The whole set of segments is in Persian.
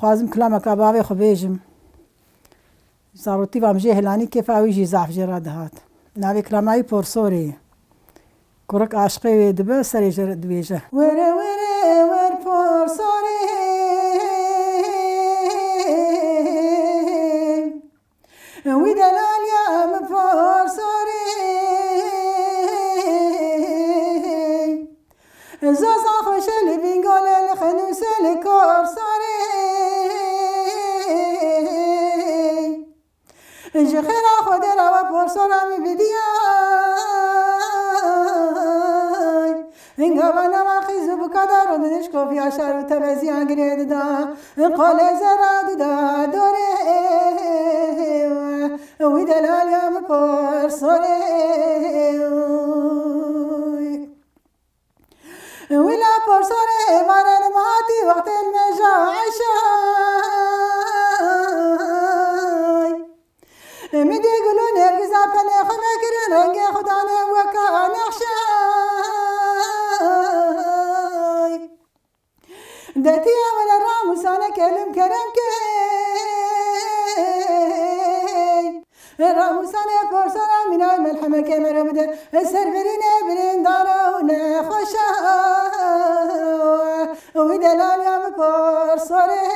خوازم کلامك أباوي خبيجم زاروتي وامجي هلاني كيف أويجي زعف جراد هات ناوي كلاماي بورسوري كورك عاشقي دبا سري جرد بيجه ورا ورا ور بورسوري ودلال يا بورسوري زازا خوش اللي بينقول الخنوس الكورسوري جخيرا خدرا وبورسورا مبدياي إنقابنا ما خيز بقدر ونشكو في عشر وتبزيان قريد دا قال زراد دا دوري ودلال يا بورسوري ولا بورسوري مانا المهاتي وقت المجا عشاي مدي يقولون يرقز عبتني خمكرين رنقي خداني وكان أخشاي داتي من الراموس أنا كلم كرم كي الراموس أنا بورسورا من أي ملحمة كاميرا بدا السربرين برين دارونا خشاي ودلال يا بورسوري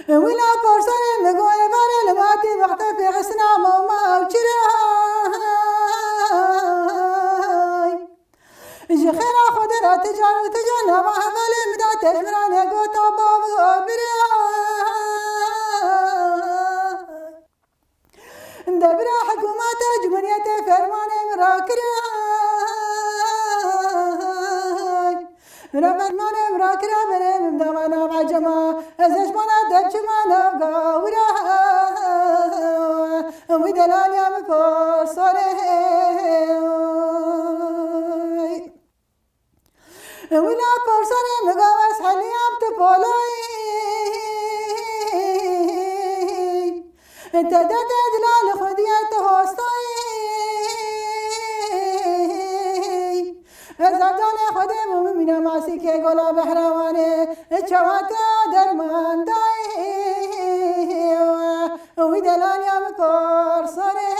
ولا بورسوري مقوي بارا لماتي وقت في غسنا موما وشراي جخيرا خدرا تجان وتجانا وحفل مدا تجمرانا قوتا بابو براي دبرا حكومات جمهورية فرماني مراكراي ربرماني مراكرا بريم مدامانا بعجما ازش مانا دبشمانا بقاورا ودلال يا بورسوري ولا بورسوري مقاوس حليام تبولاي انت دلال خديت هوستاي زاداني خدم من ماسك قلا بحرواني شواتا درمان داي ودلال يا بورسوري